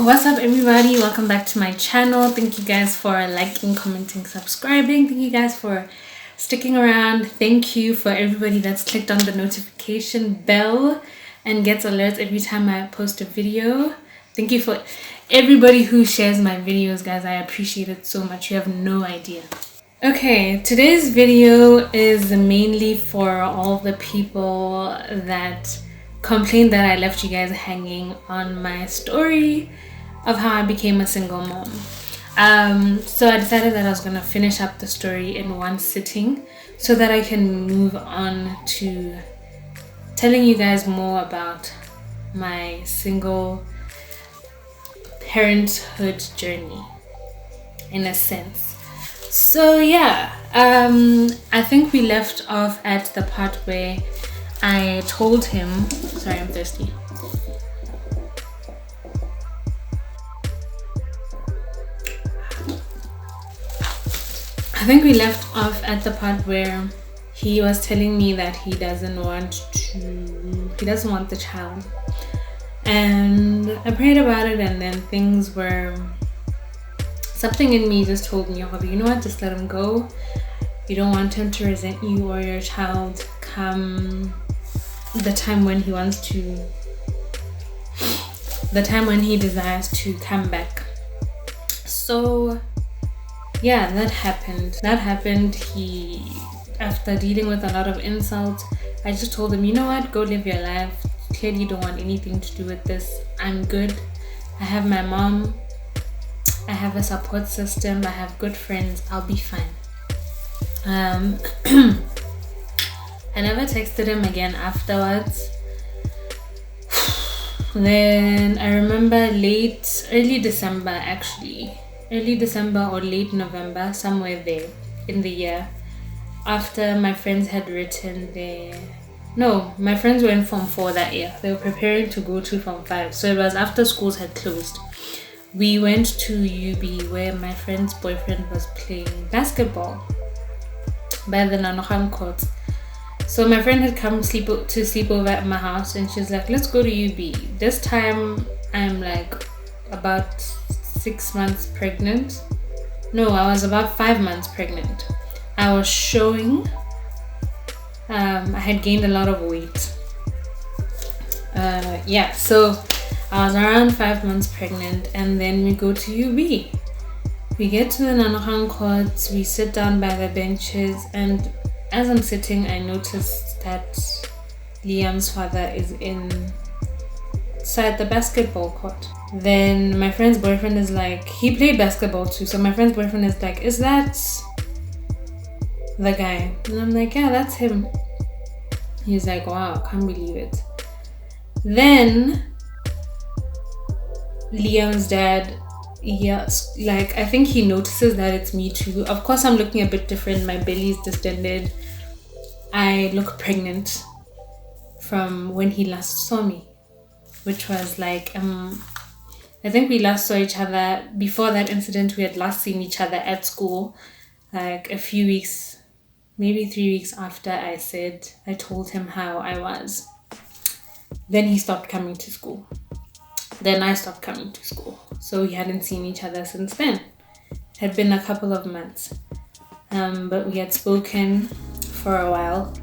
What's up, everybody? Welcome back to my channel. Thank you guys for liking, commenting, subscribing. Thank you guys for sticking around. Thank you for everybody that's clicked on the notification bell and gets alerts every time I post a video. Thank you for everybody who shares my videos, guys. I appreciate it so much. You have no idea. Okay, today's video is mainly for all the people that complained that I left you guys hanging on my story of how I became a single mom. So I decided that I was gonna finish up the story in one sitting so that I can move on to telling you guys more about my single parenthood journey, in a sense. So yeah, I think we left off at the part where I told him, sorry, I'm thirsty. I think we left off at the part where he was telling me that he doesn't want the child. And I prayed about it, and then something in me just told me, oh, you know what, just let him go. You don't want him to resent you or your child come the time when he desires to come back. So yeah, that happened. He, after dealing with a lot of insults, I just told him, you know what, go live your life. Clearly you don't want anything to do with this. I'm good. I have my mom, I have a support system, I have good friends, I'll be fine. I never texted him again afterwards. Then I remember early December or late November, somewhere there in the year, after my friends had written my friends were in Form 4 that year. They were preparing to go to Form 5. So it was after schools had closed. We went to UB where my friend's boyfriend was playing basketball by the Nanoham court. So my friend had come to sleep over at my house, and she's like, let's go to UB. This time I'm like about 6 months pregnant. No, I was about 5 months pregnant. I was showing. I had gained a lot of weight. So I was around 5 months pregnant, and then we go to UB. We get to the Nanohang courts, we sit down by the benches, and as I'm sitting, I noticed that Liam's father is inside the basketball court. Then my friend's boyfriend is like, he played basketball too, so my friend's boyfriend is like, is that the guy? And I'm like, yeah, that's him. He's like, wow, can't believe it. Then Liam's dad, I think he notices that it's me too. Of course, I'm looking a bit different. My belly is distended. I look pregnant from when he last saw me, which was like, I think we last saw each other before that incident. We had last seen each other at school, like a few weeks, maybe 3 weeks after I told him how I was. Then he stopped coming to school. Then I stopped coming to school. So we hadn't seen each other since then. It had been a couple of months. But we had spoken for a while.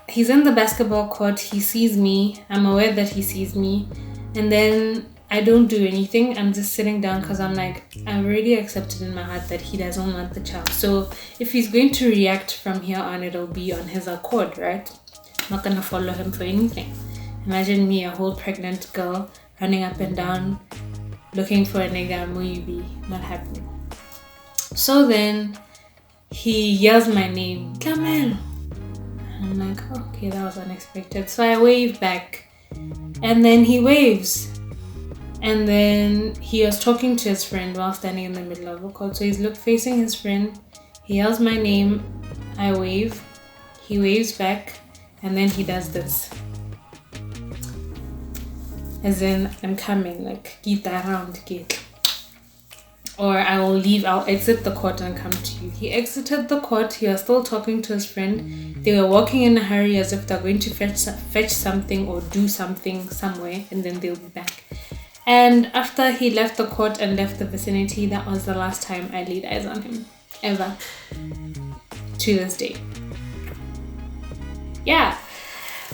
He's in the basketball court. He sees me. I'm aware that he sees me. And then I don't do anything. I'm just sitting down because I'm like, I've already accepted in my heart that he doesn't want the child. So if he's going to react from here on, it'll be on his accord, right? I'm not going to follow him for anything. Imagine me, a whole pregnant girl, running up and down, looking for a nigga, maybe, not happening. So then he yells my name, Kamel. I'm like, oh, okay, that was unexpected. So I wave back, and then he waves. And then he was talking to his friend while standing in the middle of the court. So he's facing his friend. He yells my name. I wave. He waves back, and then he does this. As in, I'm coming, like, get around, get. Or I'll exit the court and come to you. He exited the court. He was still talking to his friend. They were walking in a hurry as if they're going to fetch something or do something somewhere, and then they'll be back. And after he left the court and left the vicinity, that was the last time I laid eyes on him, ever, to this day. Yeah.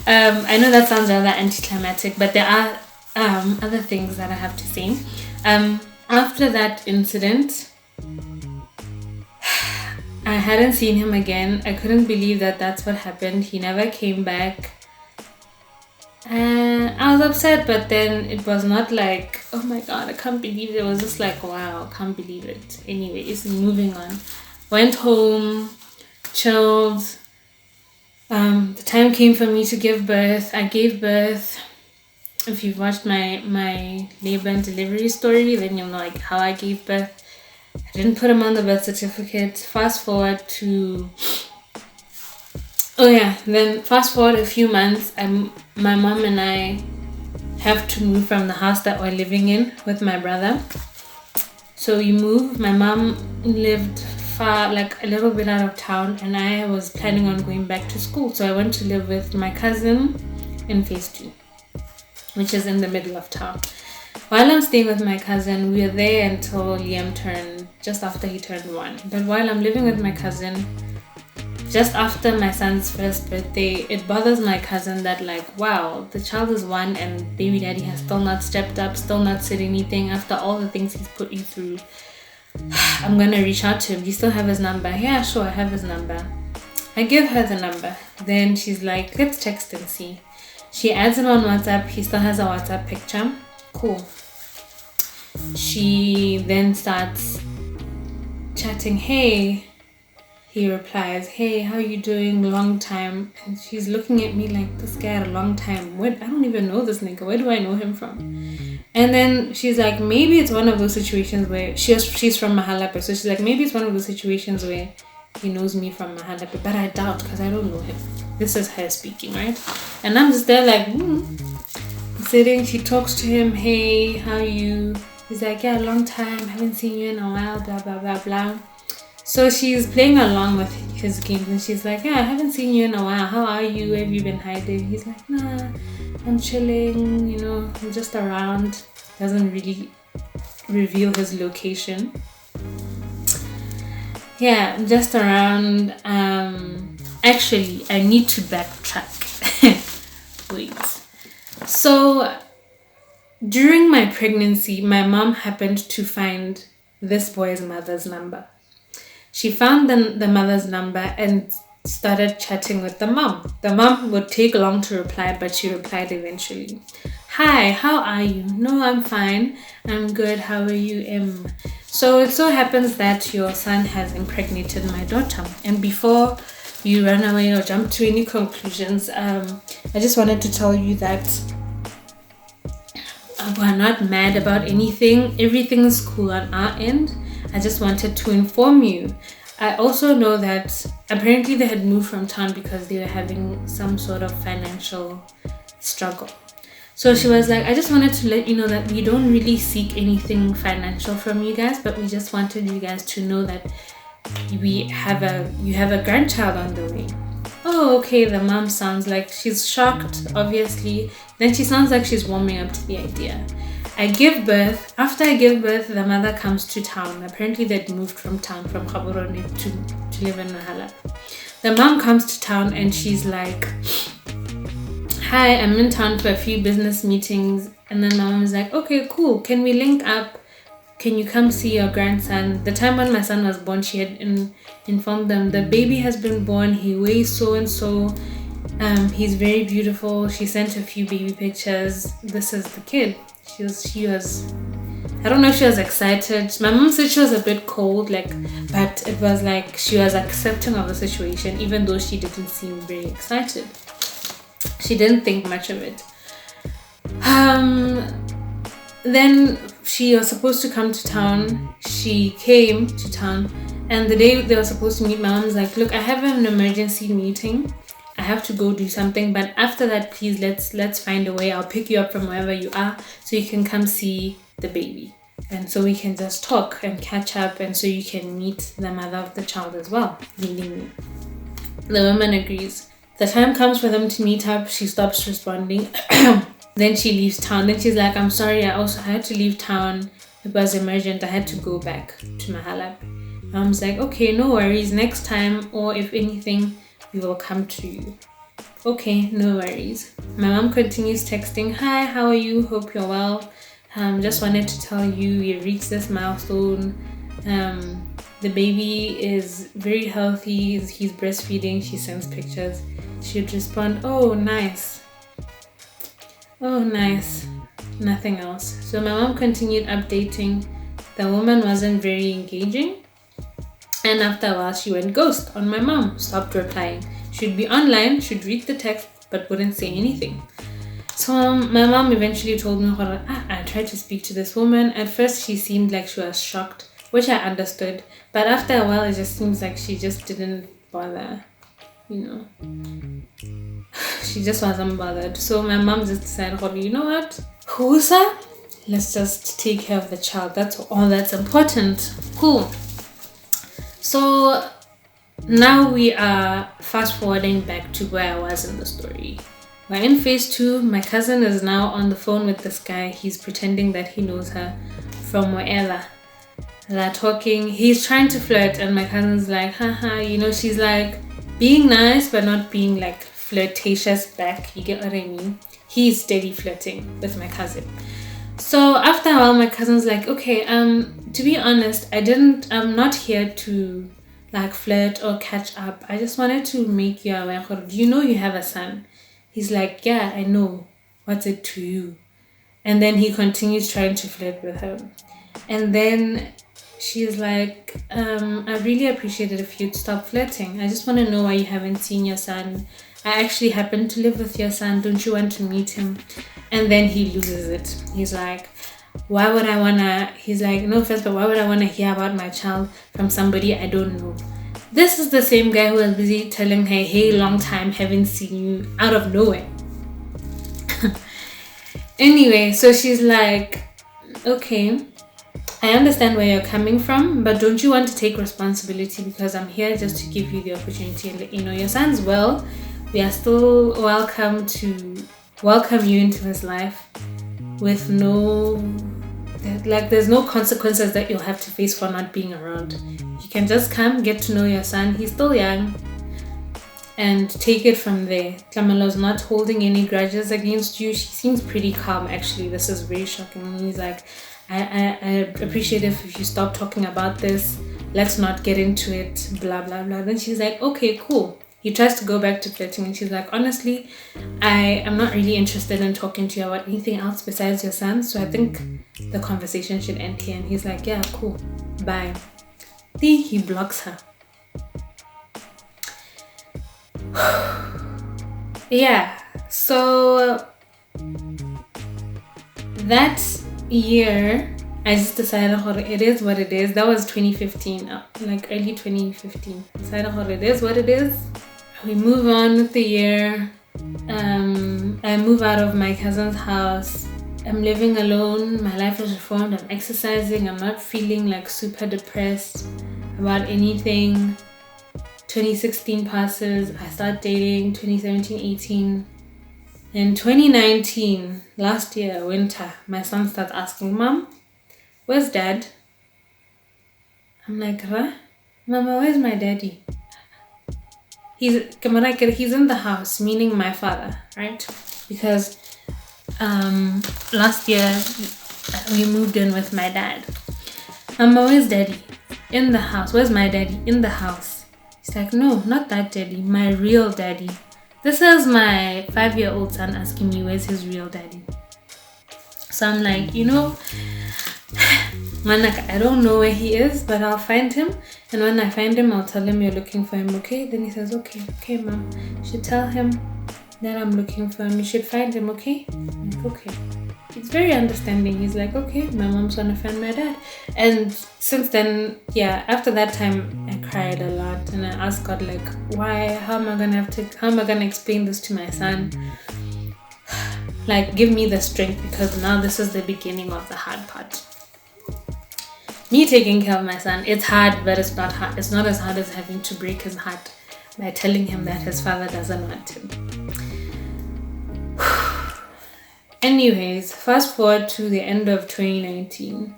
I know that sounds rather anticlimactic, but there are other things that I have to say. After that incident, I hadn't seen him again. I couldn't believe that that's what happened. He never came back. And I was upset, but then it was not like, oh my god, I can't believe it. It was just like, wow, I can't believe it. Anyways, moving on. Went home, chilled. The time came for me to give birth. I gave birth. If you've watched my labor and delivery story, then you'll know like how I gave birth. I didn't put him on the birth certificate. Fast forward a few months, my mom and I have to move from the house that we're living in with my brother. So we moved. My mom lived far, like a little bit out of town, and I was planning on going back to school. So I went to live with my cousin in phase 2, which is in the middle of town. While I'm staying with my cousin, we were there until Liam just after he turned 1. But while I'm living with my cousin, just after my son's first birthday, it bothers my cousin that like, wow, the child is 1 and baby daddy has still not stepped up, still not said anything after all the things he's put you through. I'm gonna reach out to him. Do you still have his number? Yeah, sure, I have his number. I give her the number. Then she's like, let's text and see. She adds him on WhatsApp. He still has a WhatsApp picture. Cool. She then starts chatting. Hey. He replies, hey, how you doing? Long time. And she's looking at me like, this guy had a long time. What? I don't even know this nigga. Where do I know him from? And then she's like, maybe it's one of those situations where she's from Mahalape. So she's like, maybe it's one of those situations where he knows me from Mahalape. But I doubt, because I don't know him. This is her speaking, right? And I'm just there like, sitting. She talks to him, hey, how you? He's like, yeah, long time. Haven't seen you in a while, blah, blah, blah, blah. So she's playing along with his games and she's like, yeah, I haven't seen you in a while. How are you? Have you been hiding? He's like, nah, I'm chilling, I'm just around. Doesn't really reveal his location. Yeah, I'm just around. Actually, I need to backtrack. Wait. So during my pregnancy, my mom happened to find this boy's mother's number. She found the mother's number and started chatting with the mom. The mom would take long to reply, but she replied eventually. Hi, how are you? No, I'm fine. I'm good. How are you? So it so happens that your son has impregnated my daughter. And before you run away or jump to any conclusions, I just wanted to tell you that we're not mad about anything. Everything is cool on our end. I just wanted to inform you. I also know that apparently they had moved from town because they were having some sort of financial struggle. So she was like, I just wanted to let you know that we don't really seek anything financial from you guys, but we just wanted you guys to know that you have a grandchild on the way. Oh, okay, the mom sounds like she's shocked, obviously. Then she sounds like she's warming up to the idea. I give birth. After I give birth, the mother comes to town. Apparently, they'd moved from town, from Gaborone to live in Mahala. The mom comes to town and she's like, hi, I'm in town for a few business meetings. And then my mom is like, okay, cool. Can we link up? Can you come see your grandson? The time when my son was born, she had informed them, the baby has been born. He weighs so and so. He's very beautiful. She sent a few baby pictures. This is the kid. She was I don't know if she was excited. My mom said she was a bit cold, but it was like she was accepting of the situation, even though she didn't seem very excited. She didn't think much of it. Then she was supposed to come to town. She came to town, and the day they were supposed to meet, my mom's like, look, I have an emergency meeting. I have to go do something, but after that, please let's find a way. I'll pick you up from wherever you are so you can come see the baby, and so we can just talk and catch up, and so you can meet the mother of the child as well, meaning me. The woman agrees. The time comes for them to meet up. She stops responding. Then she leaves town. Then she's like, I'm sorry, I had to leave town. It was emergent. I had to go back to Mahalab. Mom's like, okay, no worries. Next time, or if anything, we will come to you. Okay, no worries. My mom continues texting, hi, how are you? Hope you're well. Just wanted to tell you we reached this milestone. The baby is very healthy. He's breastfeeding. She sends pictures. She'd respond, oh, nice. Oh, nice. Nothing else. So my mom continued updating. The woman wasn't very engaging. And after a while, she went ghost on my mom. Stopped replying. She'd be online, she'd read the text, but wouldn't say anything. So my mom eventually told me, I tried to speak to this woman. At first, she seemed like she was shocked, which I understood. But after a while, it just seems like she just didn't bother, She just wasn't bothered. So my mom just decided, you know what? Husa, let's just take care of the child. That's all that's important. Cool. So now we are fast forwarding back to where I was in the story. We're in phase 2. My cousin is now on the phone with this guy. He's pretending that he knows her from wherever. They're talking. He's trying to flirt, and my cousin's like, haha, she's like being nice, but not being like flirtatious back. You get what I mean? He's steady flirting with my cousin. So after a while, my cousin's like, okay, to be honest, I'm not here to like flirt or catch up. I just wanted to make you aware. Do you know you have a son? He's like, yeah, I know. What's it to you? And then he continues trying to flirt with her. And then she's like, I really appreciate it if you'd stop flirting. I just want to know why you haven't seen your son. I actually happen to live with your son. Don't you want to meet him? And then he loses it. He's like, why would I wanna? He's like, no offense, but why would I wanna hear about my child from somebody I don't know? This is the same guy who was busy telling her, hey, long time, haven't seen you, out of nowhere. Anyway, so she's like, okay, I understand where you're coming from, but don't you want to take responsibility? Because I'm here just to give you the opportunity and let you know your son's well. We are still welcome to welcome you into his life with there's no consequences that you'll have to face for not being around. You can just come, get to know your son. He's still young, and take it from there. Tlamelo's not holding any grudges against you. She seems pretty calm, actually. This is very shocking. He's like, I appreciate it if you stop talking about this. Let's not get into it, blah, blah, blah. Then she's like, okay, cool. He tries to go back to flirting, and she's like, honestly, I am not really interested in talking to you about anything else besides your son, so I think the conversation should end here. And he's like, yeah, cool, bye. Then he blocks her. Yeah, so that year, I just decided it is what it is. That was 2015, like early 2015. Decided it is what it is. We move on with the year. I move out of my cousin's house. I'm living alone. My life is reformed. I'm exercising. I'm not feeling like super depressed about anything. 2016 passes. I start dating. 2017, 18. In 2019, last year, winter, my son starts asking, Mom, where's Dad? I'm like, huh? Mama, where's my daddy? He's in the house, meaning my father, right? Because last year we moved in with my dad. Mama, where's daddy? In the house. Where's my daddy? In the house. He's like, no, not that daddy, my real daddy. This is my 5-year-old son asking me where's his real daddy. So I'm like, I don't know where he is, but I'll find him. And when I find him, I'll tell him you're looking for him, okay? Then he says, okay, Mom. You should tell him that I'm looking for him. You should find him, okay? I'm like, okay. He's very understanding. He's like, okay, my mom's gonna find my dad. And since then, after that time, I cried a lot. And I asked God, like, why? How am I gonna explain this to my son? Like, give me the strength, because now this is the beginning of the hard part. Me taking care of my son, it's hard, but it's not hard. It's not as hard as having to break his heart by telling him that his father doesn't want him. Anyways, fast forward to the end of 2019.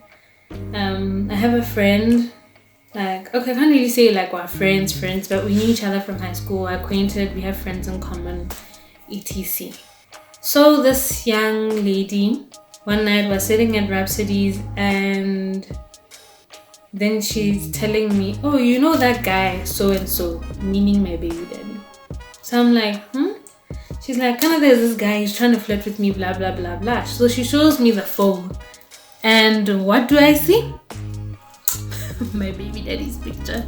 I have a friend, like, okay, I can't really say like we're friends, but we knew each other from high school, we're acquainted, we have friends in common, etc. So this young lady, one night was sitting at Rhapsody's, and then she's telling me, oh, you know that guy, so and so, meaning my baby daddy. So I'm like, She's like, kind of, there's this guy, he's trying to flirt with me, blah, blah, blah, blah. So she shows me the phone. And what do I see? My baby daddy's picture.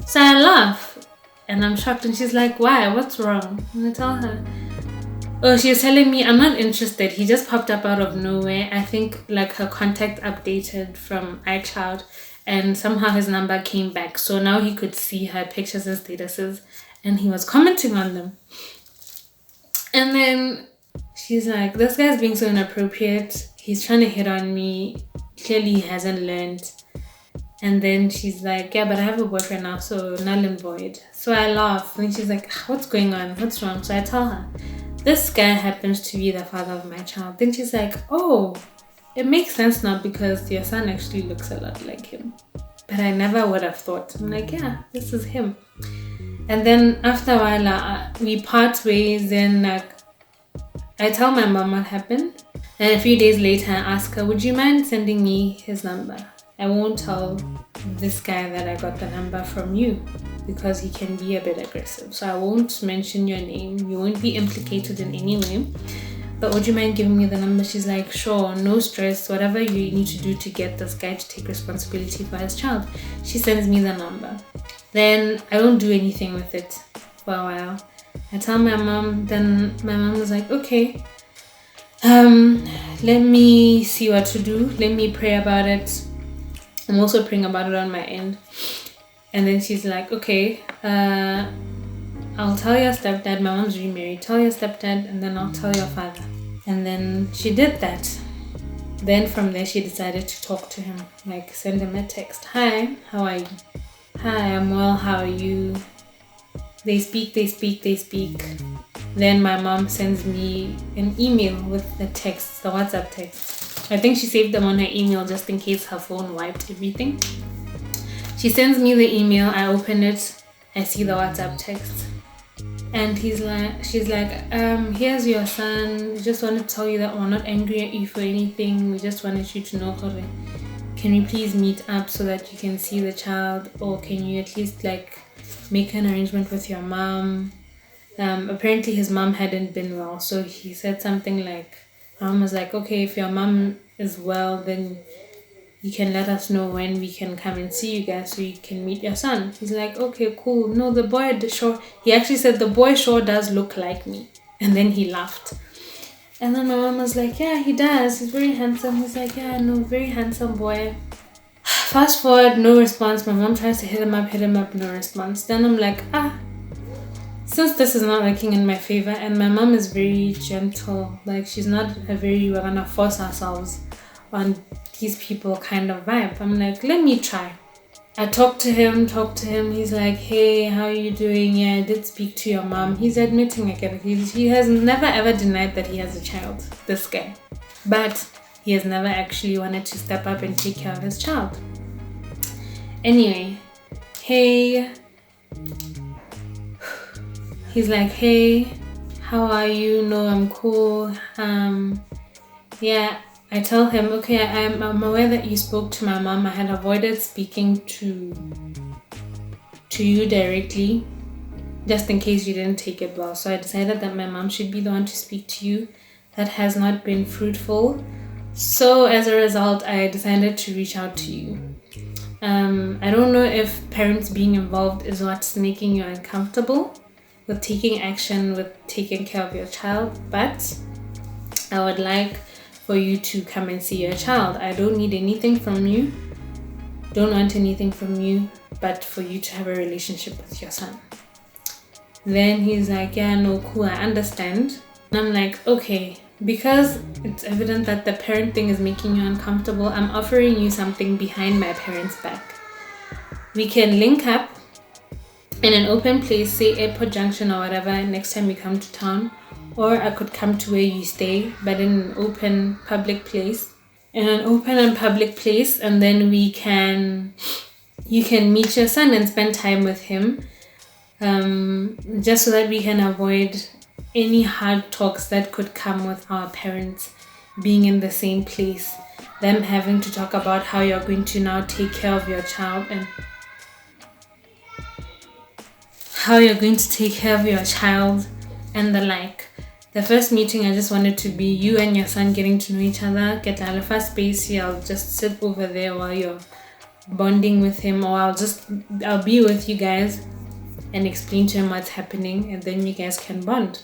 So I laugh. And I'm shocked. And she's like, why? What's wrong? And I tell her, oh, she was telling me, I'm not interested. He just popped up out of nowhere. I think like her contact updated from iCloud. And somehow his number came back. So now he could see her pictures and statuses. And he was commenting on them. And then she's like, this guy's being so inappropriate. He's trying to hit on me. Clearly he hasn't learned. And then she's like, yeah, but I have a boyfriend now, so null and void. So I laugh. And she's like, what's going on? What's wrong? So I tell her, this guy happens to be the father of my child. Then she's like, oh, it makes sense now because your son actually looks a lot like him. But I never would have thought. I'm like, yeah, this is him. And then after a while, we part ways. Then I tell my mom what happened. And a few days later, I ask her, would you mind sending me his number? I won't tell this guy that I got the number from you because he can be a bit aggressive. So I won't mention your name. You won't be implicated in any way. But would you mind giving me the number? She's like, sure, no stress, whatever you need to do to get this guy to take responsibility for his child. She sends me the number. Then I don't do anything with it for a while. I tell my mom, then my mom was like, okay, let me see what to do. Let me pray about it. I'm also praying about it on my end. And then she's like, okay, I'll tell your stepdad. My mom's remarried. Tell your stepdad, and then I'll tell your father. And then she did that. Then from there, she decided to talk to him, like send him a text. Hi, how are you? Hi, I'm well, how are you? They speak. Then my mom sends me an email with the text, the WhatsApp text. I think she saved them on her email just in case her phone wiped everything. She sends me the email, I open it, I see the WhatsApp text. And she's like, here's your son. We just wanted to tell you that we're not angry at you for anything. We just wanted you to know, Kore, can we please meet up so that you can see the child, or can you at least like make an arrangement with your mom? Apparently his mom hadn't been well, so he said something like, mom was like, okay, if your mom is well, then you can let us know when we can come and see you guys so you can meet your son. He's like, okay, cool. No, the boy sure, he actually said the boy sure does look like me. And then he laughed. And then my mom was like, yeah, he does. He's very handsome. He's like, yeah, no, very handsome boy. Fast forward, no response. My mom tries to hit him up, no response. Then I'm like, since this is not working in my favor, and my mom is very gentle, like she's not we're gonna force ourselves on these people kind of vibe. I'm like, let me try. I talked to him. He's like, hey, how are you doing? Yeah, I did speak to your mom. He's admitting again. He has never ever denied that he has a child, this guy. But he has never actually wanted to step up and take care of his child. Anyway, hey. He's like, hey, how are you? No, I'm cool. Yeah. I tell him, okay, I'm aware that you spoke to my mom. I had avoided speaking to you directly, just in case you didn't take it well. So I decided that my mom should be the one to speak to you. That has not been fruitful. So as a result, I decided to reach out to you. I don't know if parents being involved is what's making you uncomfortable with taking action, with taking care of your child, but I would like for you to come and see your child. I don't need anything from you, don't want anything from you, but for you to have a relationship with your son. Then he's like, yeah, no, cool, I understand. And I'm like, okay, because it's evident that the parent thing is making you uncomfortable, I'm offering you something behind my parents' back. We can link up in an open place, say Airport Junction or whatever, next time you come to town. or I could come to where you stay, but in an open public place. In an open and public place, and then you can meet your son and spend time with him, just so that we can avoid any hard talks that could come with our parents being in the same place, them having to talk about how you're going to now take care of your child and the like. The first meeting, I just wanted to be you and your son getting to know each other. Get a first space here. I'll just sit over there while you're bonding with him, or I'll be with you guys and explain to him what's happening, and then you guys can bond.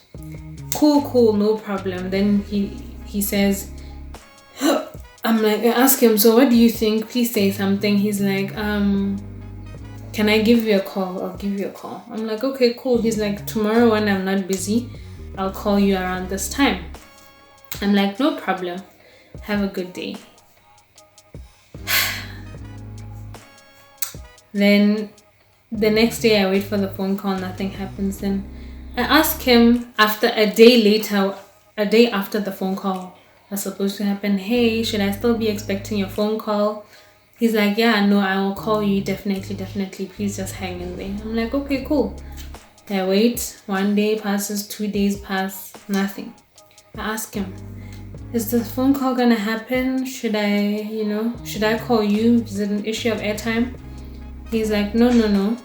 Cool, no problem. Then he says, I'm like, I ask him, so what do you think? Please say something. He's like, can I give you a call? I'll give you a call. I'm like, okay, cool. He's like, tomorrow when I'm not busy, I'll call you around this time. I'm like, no problem. Have a good day. Then the next day I wait for the phone call, nothing happens. Then I ask him a day after the phone call was supposed to happen, hey, should I still be expecting your phone call? He's like, yeah, no, I will call you, definitely, please just hang in there. I'm like, okay, cool. I wait, 1 day passes, 2 days pass, nothing. I ask him, is the phone call gonna happen? Should I call you? Is it an issue of airtime? He's like, no.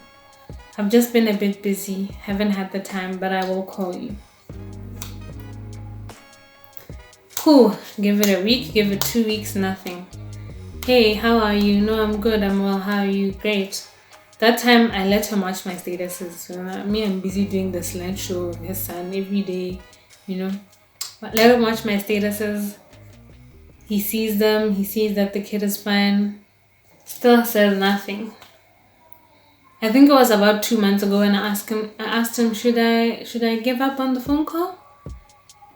I've just been a bit busy, haven't had the time, but I will call you. Cool, give it a week, give it 2 weeks, nothing. Hey, how are you? No, I'm good, I'm well, how are you? Great. That time I let him watch my statuses. So I'm busy doing the slideshow of his son every day, But let him watch my statuses. He sees them, he sees that the kid is fine. Still says nothing. I think it was about 2 months ago, and I asked him, should I give up on the phone call?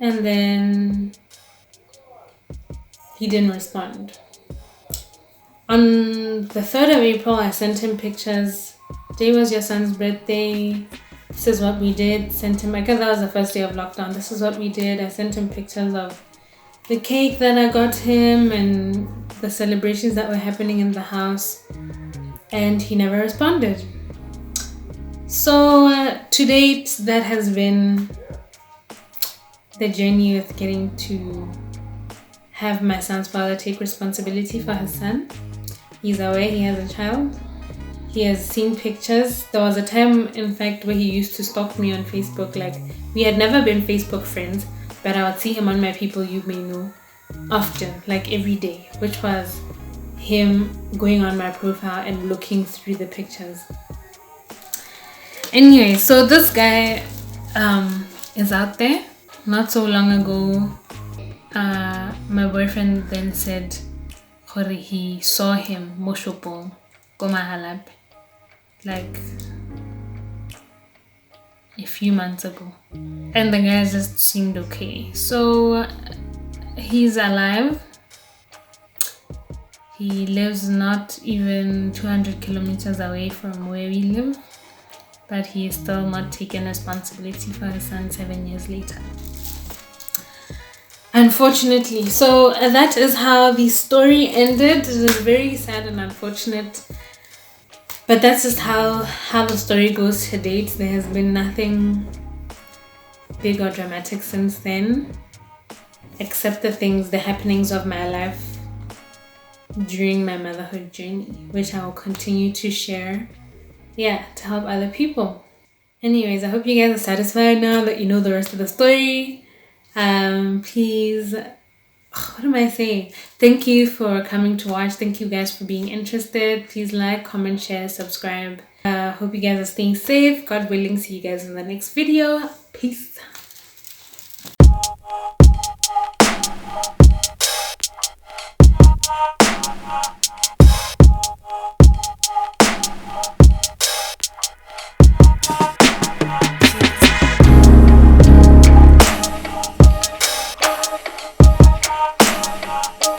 And then he didn't respond. On the 3rd of April, I sent him pictures. Today was your son's birthday. This is what we did. Sent him, because that was the first day of lockdown. This is what we did. I sent him pictures of the cake that I got him and the celebrations that were happening in the house. And he never responded. So to date, that has been the journey with getting to have my son's father take responsibility for his son. He's aware he has a child. He has seen pictures. There was a time, in fact, where he used to stalk me on Facebook. Like, we had never been Facebook friends, but I would see him on my people you may know often, like every day, which was him going on my profile and looking through the pictures. Anyway, so this guy is out there. Not so long ago, my boyfriend then said he saw him moshopong komahalap like a few months ago, and the guy just seemed okay. So he's alive. He lives not even 200 kilometers away from where we live, but he is still not taking responsibility for his son 7 years later, unfortunately. So that is how the story ended. It is very sad and unfortunate, but that's just how the story goes to date. There has been nothing big or dramatic since then, except the happenings of my life during my motherhood journey, which I will continue to share, to help other people. Anyways, I hope you guys are satisfied now that you know the rest of the story. Please, what am I saying? Thank you for coming to watch. Thank you guys for being interested. Please like, comment, share, subscribe. Hope you guys are staying safe. God willing, see you guys in the next video. Peace.